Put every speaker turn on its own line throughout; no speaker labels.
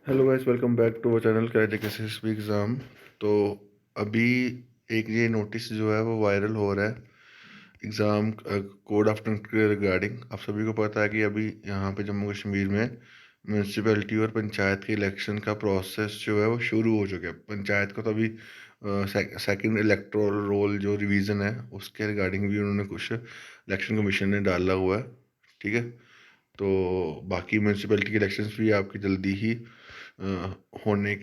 Hello guys, welcome back to our channel career SSB exam. तो अभी एक ये नोटिस जो है वो वायरल हो रहा है एग्ज़ाम कोड ऑफ कंडक्ट के रिगार्डिंग। आप सभी को पता है कि अभी यहाँ पे जम्मू कश्मीर में म्यूनसिपैलिटी और पंचायत के इलेक्शन का प्रोसेस जो है वो शुरू हो चुका है। पंचायत का तो अभी सेकंड इलेक्टोरल रोल जो रिवीजन है उसके रिगार्डिंग भी उन्होंने कुछ इलेक्शन कमीशन ने डाला हुआ है। ठीक है, तो बाकी म्यूनसिपैलिटी के इलेक्शंस भी आपकी जल्दी ही होने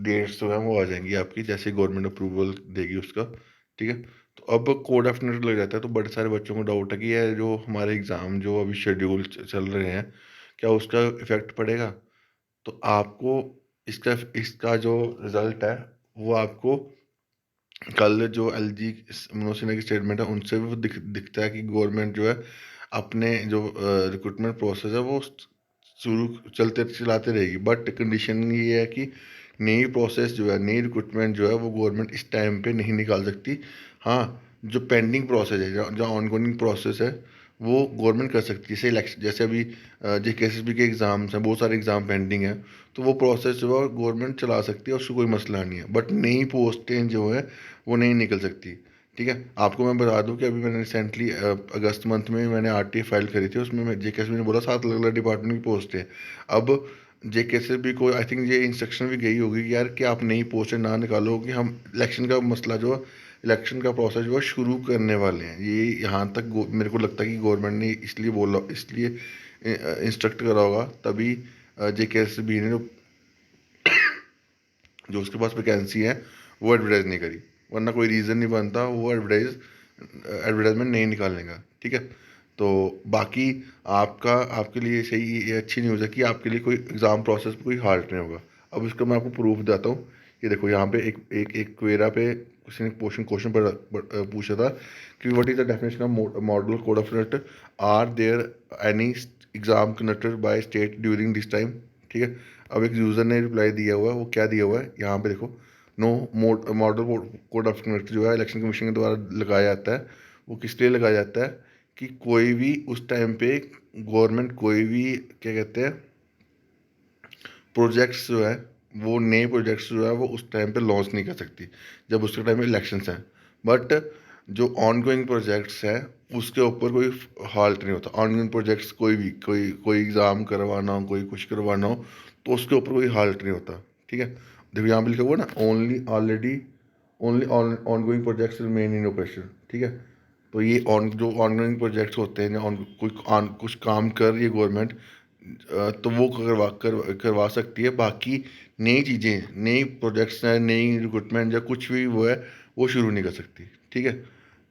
डेट्स जो है वो आ जाएंगी आपकी, जैसे गवर्नमेंट अप्रूवल देगी उसका। ठीक है, तो अब कोड ऑफ कंडक्ट लग जाता है, तो बड़े सारे बच्चों को डाउट है कि ये जो हमारे एग्ज़ाम जो अभी शेड्यूल चल रहे हैं क्या उसका इफेक्ट पड़ेगा। तो आपको इसका इसका जो रिजल्ट है वो आपको कल जो एलजी मनोसिन्हा की स्टेटमेंट है उनसे भी दिखता है कि गवर्नमेंट जो है अपने जो रिक्रूटमेंट प्रोसेस है वो शुरू चलाते रहेगी। बट कंडीशन ये है कि नई प्रोसेस जो है, नई रिक्रूटमेंट जो है वो गवर्नमेंट इस टाइम पे नहीं निकाल सकती। हाँ, जो पेंडिंग प्रोसेस है, जो ऑनगोइंग प्रोसेस है वो गवर्नमेंट कर सकती है। जैसे इलेक्शन, जैसे अभी जेकेएसएसबी के एग्ज़ाम्स हैं, बहुत सारे एग्ज़ाम पेंडिंग हैं, तो वो प्रोसेस जो है गवर्नमेंट चला सकती है, उसको कोई मसला नहीं है। बट नई पोस्टें जो है वो नहीं निकल सकती। ठीक है, आपको मैं बता दूं कि अभी मैंने रिसेंटली अगस्त मंथ में मैंने आरटीए फाइल करी थी, उसमें मैं जेकेएसबी ने बोला 7 अलग अलग डिपार्टमेंट की पोस्ट है। अब जेकेएसबी को आई थिंक ये इंस्ट्रक्शन भी गई होगी कि यार कि आप नई पोस्टें ना निकालो, कि हम इलेक्शन का मसला जो इलेक्शन का प्रोसेस जो है शुरू करने वाले हैं। ये यहाँ तक मेरे को लगता है कि गवर्नमेंट ने इसलिए बोला, इसलिए इंस्ट्रक्ट करा होगा, तभी जेकेएसबी ने जो उसके पास वैकेंसी है वो एडवर्टाइज नहीं करी। वरना कोई रीज़न नहीं बनता वो एडवर्टाइजमेंट नहीं निकालने का। ठीक है, तो बाकी आपका आपके लिए सही, ये अच्छी न्यूज़ है कि आपके लिए कोई एग्ज़ाम प्रोसेस में कोई हार्ट नहीं होगा। अब इसका मैं आपको प्रूफ देता हूँ। ये देखो, यहाँ पे एक एक एक क्वेरा पे किसी ने क्वेश्चन क्वेश्चन पर पूछा था कि what is the definition of model code of conduct, are there any exam conducted by state during this time. ठीक है, अब एक यूज़र ने रिप्लाई दिया हुआ है, वो क्या दिया हुआ है यहाँ पे देखो। No model code of conduct जो है इलेक्शन कमीशन के द्वारा लगाया जाता है, वो किस लिए लगाया जाता है कि कोई भी उस टाइम पे गवर्नमेंट कोई भी क्या कहते हैं प्रोजेक्ट्स जो है, वो नए प्रोजेक्ट्स जो है वो उस टाइम पे लॉन्च नहीं कर सकती जब उसके टाइम में इलेक्शंस हैं। बट जो ऑनगोइंग प्रोजेक्ट्स हैं उसके ऊपर कोई हाल्ट नहीं होता। ऑनगोइंग प्रोजेक्ट्स कोई भी कोई कोई एग्ज़ाम करवाना हो, कोई कुछ करवाना हो, तो उसके ऊपर कोई हाल्ट नहीं होता। ठीक है, देखो यहाँ पे लिखा हुआ ना, only already only ongoing projects remain in operation. ठीक है, तो ये जो ऑनगोइंग प्रोजेक्ट्स होते हैं, कुछ काम कर रही है गवर्नमेंट, तो वो करवा सकती है। बाकी नई चीज़ें, नई प्रोजेक्ट्स हैं, नई रिक्रूटमेंट या कुछ भी वो है वो शुरू नहीं कर सकती। ठीक है,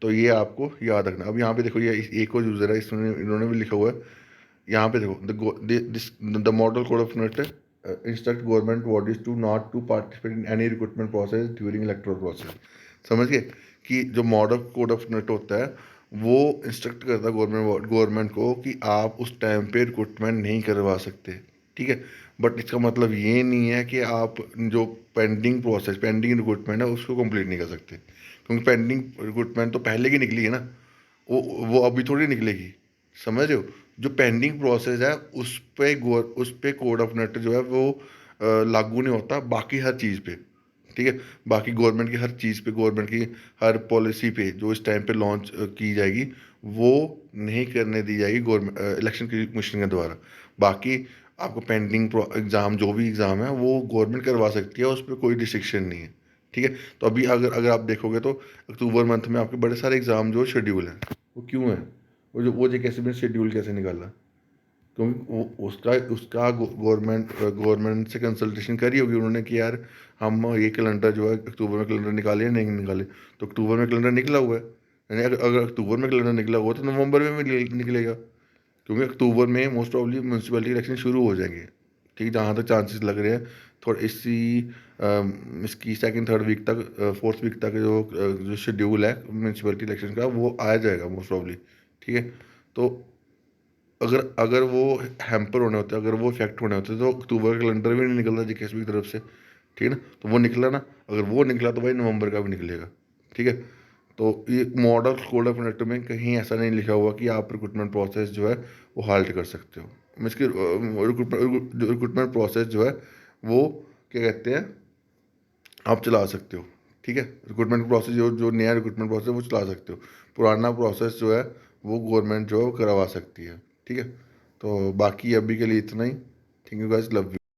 तो ये आपको याद रखना। अब यहाँ पे देखो, ये एक और यूज़र है, इसमें इन्होंने भी लिखा हुआ है। यहाँ पे देखो, the model code of conduct instruct government bodies to not to participate in any recruitment process during electoral process. समझ गए कि जो मॉडल कोड ऑफ कंडक्ट होता है वो इंस्ट्रक्ट करता है गवर्नमेंट को कि आप उस टाइम पे रिक्रूटमेंट नहीं करवा सकते। ठीक है, बट इसका मतलब ये नहीं है कि आप जो पेंडिंग रिक्रूटमेंट है उसको कंप्लीट नहीं कर सकते, क्योंकि पेंडिंग रिक्रूटमेंट तो पहले की निकली है ना, वो अभी थोड़ी निकलेगी। समझ रहे हो, जो पेंडिंग प्रोसेस है उस पे कोड ऑफ कंडक्ट जो है वो लागू नहीं होता बाकी हर चीज़ पे। ठीक है, बाकी गवर्नमेंट की हर चीज़ पे, गवर्नमेंट की हर पॉलिसी पे जो इस टाइम पे लॉन्च की जाएगी वो नहीं करने दी जाएगी गवर्नमेंट इलेक्शन कमीशन के द्वारा। बाकी आपको पेंडिंग एग्ज़ाम, जो भी एग्ज़ाम है वो गवर्नमेंट करवा सकती है, उस पर कोई रिस्ट्रिक्शन नहीं है। ठीक है, तो अभी अगर अगर आप देखोगे तो अक्टूबर मंथ में आपके बड़े सारे एग्ज़ाम जो शेड्यूल हैं, वो क्यों है, वो कैसे भी शेड्यूल कैसे निकाला, क्योंकि वो उसका उसका गवर्नमेंट से कंसल्टेशन करी होगी उन्होंने कि यार हम ये कैलेंडर जो है अक्टूबर में कैलेंडर निकाले या नहीं निकाले। तो अक्टूबर में कैलेंडर निकला हुआ है, यानी अगर अक्टूबर में कैलेंडर निकला हुआ तो नवंबर में भी निकलेगा, क्योंकि अक्टूबर में मोस्ट प्रॉब्ली म्यूनसिपैलिटी इलेक्शन शुरू हो जाएंगे। ठीक है, जहाँ तक चांसेस लग रहे हैं थोड़ा इसकी सेकंड थर्ड वीक तक, फोर्थ वीक तक जो शेड्यूल है म्यूनसिपैलिटी इलेक्शन का वो आ जाएगा मोस्ट प्रॉब्ली। ठीक है, तो अगर अगर वो हैम्पर होने होते, अगर वो इफेक्ट होने होते तो अक्टूबर का कैलेंडर भी नहीं निकलता जेकेएसपी की तरफ से। ठीक है ना, तो वो निकला ना, अगर वो निकला तो भाई नवंबर का भी निकलेगा। ठीक है, तो ये मॉडल कोड ऑफ कंडक्ट में कहीं ऐसा नहीं लिखा हुआ कि आप रिक्रूटमेंट प्रोसेस जो है वो हाल्ट कर सकते हो। इसकी रिक्रूटमेंट प्रोसेस जो है वो क्या कहते हैं, आप चला सकते हो। ठीक है, रिक्रूटमेंट प्रोसेस जो जो नया रिक्रूटमेंट प्रोसेस वो चला सकते हो। पुराना प्रोसेस जो है वो गवर्नमेंट जो है वो करवा सकती है। ठीक है, तो बाकी अभी के लिए इतना ही। Thank you guys, love you.